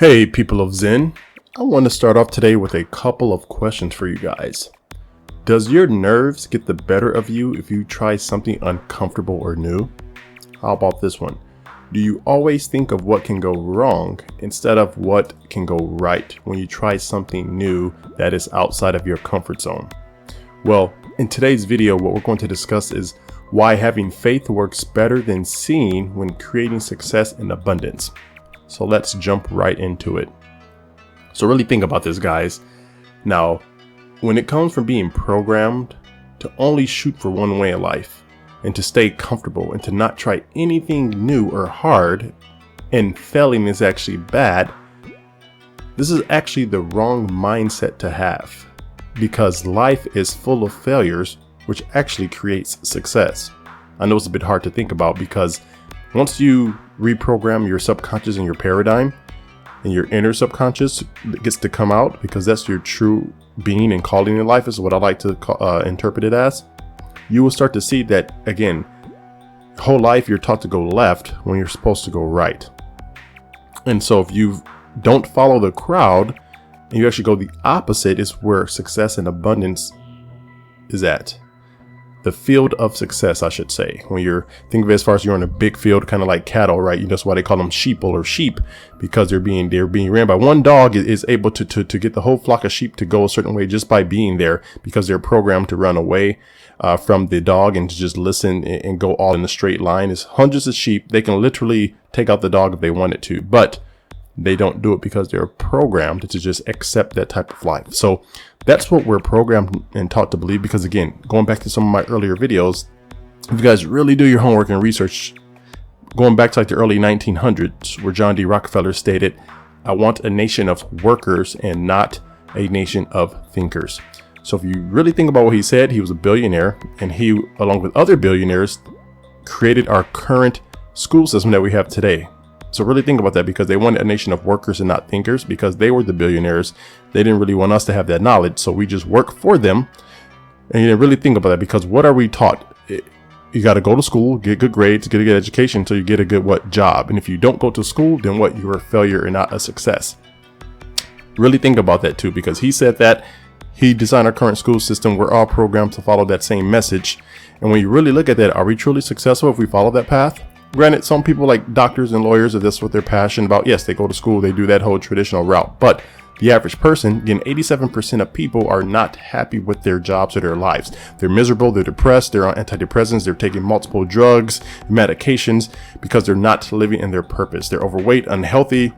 Hey people of Zen, I want to start off today with a couple of questions for you guys. Does your nerves get the better of you if you try something uncomfortable or new? How about this one? Do you always think of what can go wrong instead of what can go right when you try something new that is outside of your comfort zone? Well, in today's video, what we're going to discuss is why having faith works better than seeing when creating success and abundance. So let's jump right into it. So really think about this, guys. Now, when it comes from being programmed to only shoot for one way in life and to stay comfortable and to not try anything new or hard, and failing is actually bad, this is actually the wrong mindset to have, because life is full of failures, which actually creates success. I know it's a bit hard to think about, because once you reprogram your subconscious and your paradigm, and your inner subconscious gets to come out, because that's your true being and calling in life, is what I like to interpret it as, you will start to see that, again, whole life you're taught to go left when you're supposed to go right. And so if you don't follow the crowd and you actually go the opposite, is where success and abundance is at. The field of success, I should say. When you're think of it as far as you're in a big field, kind of like cattle, right? That's why they call them sheeple or sheep, because they're being ran by one dog is able to get the whole flock of sheep to go a certain way just by being there, because they're programmed to run away from the dog and to just listen and go all in a straight line. It's hundreds of sheep. They can literally take out the dog if they wanted to, but they don't do it because they're programmed to just accept that type of life. So that's what we're programmed and taught to believe. Because again, going back to some of my earlier videos, if you guys really do your homework and research, going back to like the early 1900s, where John D. Rockefeller stated, "I want a nation of workers and not a nation of thinkers." So if you really think about what he said, he was a billionaire, and he, along with other billionaires, created our current school system that we have today. So really think about that, because they wanted a nation of workers and not thinkers, because they were the billionaires. They didn't really want us to have that knowledge, so we just work for them. And you didn't really think about that, because what are we taught? You got to go to school, get good grades, get a good education, so you get a good job. And if you don't go to school, then what? You're a failure and not a success. Really think about that too, because he said that. He designed our current school system. We're all programmed to follow that same message. And when you really look at that, are we truly successful if we follow that path? Granted, some people like doctors and lawyers, if that's what they're passionate about, yes, they go to school, they do that whole traditional route. But the average person, again, 87% of people are not happy with their jobs or their lives. They're miserable, they're depressed, they're on antidepressants, they're taking multiple drugs, medications, because they're not living in their purpose. They're overweight, unhealthy,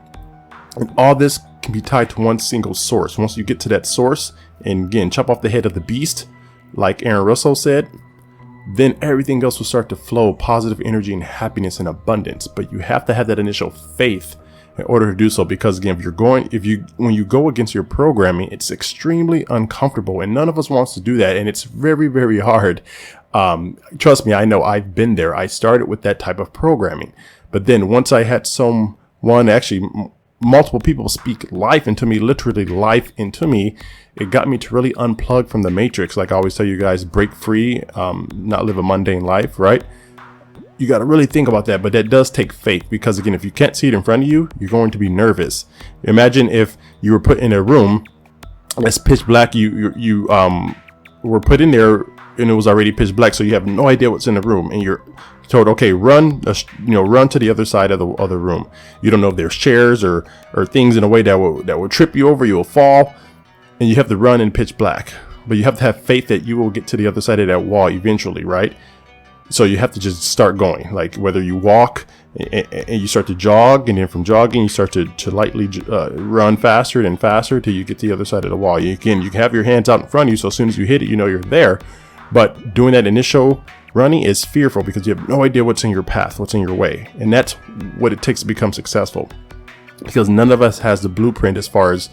and all this can be tied to one single source. Once you get to that source, and again, chop off the head of the beast, like Aaron Russell said, then everything else will start to flow, positive energy and happiness and abundance. But you have to have that initial faith in order to do so, because again, when you go against your programming, it's extremely uncomfortable, and none of us wants to do that, and it's very, very hard. Trust me, I know, I've been there. I started with that type of programming, but then once I had multiple people speak life into me, literally life into me, it got me to really unplug from the matrix. Like I always tell you guys, break free, not live a mundane life, right? You got to really think about that. But that does take faith, because again, if you can't see it in front of you, you're going to be nervous. Imagine if you were put in a room that's pitch black. You were put in there and it was already pitch black, so you have no idea what's in the room, and you're told, okay, run to the other side of the other room. You don't know if there's chairs or things in a way that will trip you over. You will fall, and you have to run in pitch black. But you have to have faith that you will get to the other side of that wall eventually, right? So you have to just start going. Like whether you walk and you start to jog, and then from jogging you start to lightly run faster and faster till you get to the other side of the wall. You can have your hands out in front of you, so as soon as you hit it, you know you're there. But doing that initial running is fearful, because you have no idea what's in your path, what's in your way. And that's what it takes to become successful, because none of us has the blueprint as far as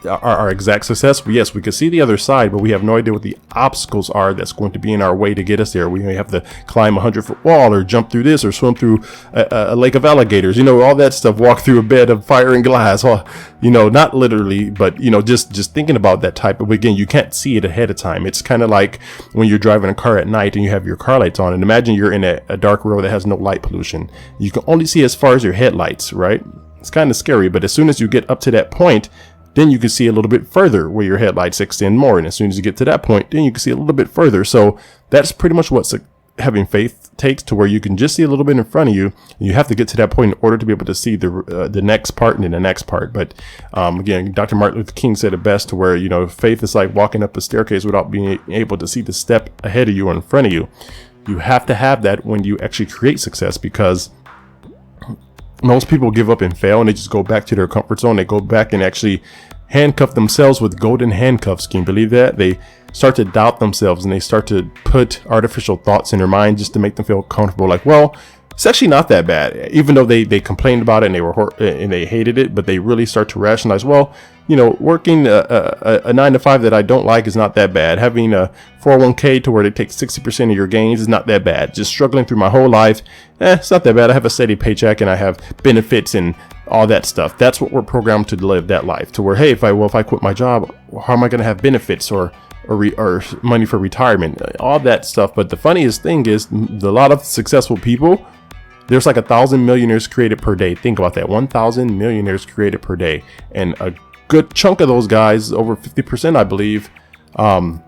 our exact success. Yes, we can see the other side, but we have no idea what the obstacles are that's going to be in our way to get us there. We may have to climb a 100-foot wall, or jump through this, or swim through a lake of alligators, all that stuff, walk through a bed of fire and glass. Well, not literally, but just thinking about that type of, again, you can't see it ahead of time. It's kind of like when you're driving a car at night and you have your car lights on, and imagine you're in a dark road that has no light pollution. You can only see as far as your headlights, right? It's kind of scary, but as soon as you get up to that point, then you can see a little bit further where your headlights extend more. And as soon as you get to that point, then you can see a little bit further. So that's pretty much what having faith takes, to where you can just see a little bit in front of you. You have to get to that point in order to be able to see the next part and then the next part. But again, Dr. Martin Luther King said it best, to where, faith is like walking up a staircase without being able to see the step ahead of you or in front of you. You have to have that when you actually create success, because most people give up and fail, and they just go back to their comfort zone. They go back and actually handcuff themselves with golden handcuffs. Can you believe that? They start to doubt themselves, and they start to put artificial thoughts in their mind just to make them feel comfortable. Like, well, it's actually not that bad. Even though they complained about it and they hated it, but they really start to rationalize, well, working a 9-to-5 that I don't like is not that bad. Having a 401k to where they take 60% of your gains is not that bad. Just struggling through my whole life, it's not that bad. I have a steady paycheck and I have benefits and all that stuff. That's what we're programmed to live, that life, to where, hey, if I quit my job, how am I going to have benefits or money for retirement, all that stuff. But the funniest thing is, a lot of successful people, there's like 1,000 millionaires created per day. Think about that. 1,000 millionaires created per day. And a good chunk of those guys, over 50%, I believe, or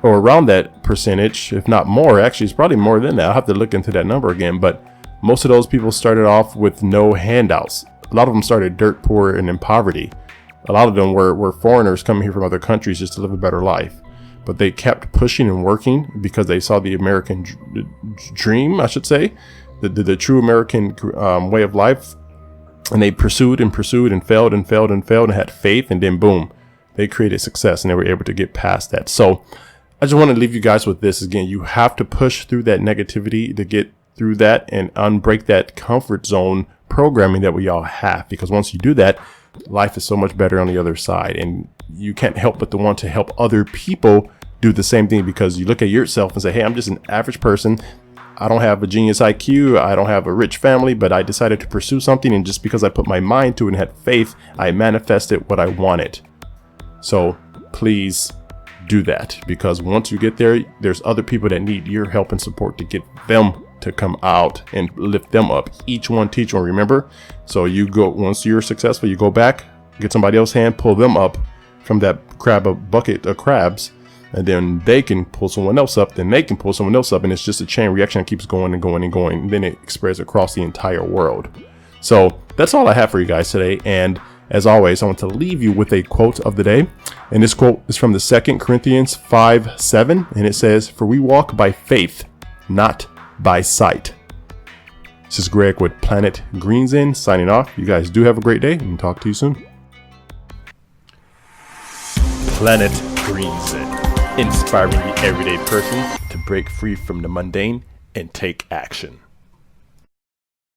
around that percentage, if not more, actually, it's probably more than that. I'll have to look into that number again. But most of those people started off with no handouts. A lot of them started dirt poor and in poverty. A lot of them were foreigners coming here from other countries just to live a better life. But they kept pushing and working because they saw the American dream, I should say, the true American way of life. And they pursued and pursued and failed and failed and failed and had faith. And then boom, they created success and they were able to get past that. So I just want to leave you guys with this. Again, you have to push through that negativity to get through that and unbreak that comfort zone programming that we all have. Because once you do that, life is so much better on the other side. And you can't help but to want to help other people do the same thing, because you look at yourself and say, hey, I'm just an average person. I don't have a genius IQ. I don't have a rich family, but I decided to pursue something. And just because I put my mind to it and had faith, I manifested what I wanted. So please do that, because once you get there, there's other people that need your help and support to get them to come out and lift them up. Each one teach one, remember? So you go, once you're successful, you go back, get somebody else's hand, pull them up from that bucket of crabs, and then they can pull someone else up, then they can pull someone else up, and it's just a chain reaction that keeps going and going and going, and then it spreads across the entire world. So that's all I have for you guys today. And as always, I want to leave you with a quote of the day. And this quote is from the 2 Corinthians 5:7, and it says, "For we walk by faith, not by sight." This is Greg with Planet Green Zen signing off. You guys do have a great day, and talk to you soon. Planet Green Zen, inspiring the everyday person to break free from the mundane and take action.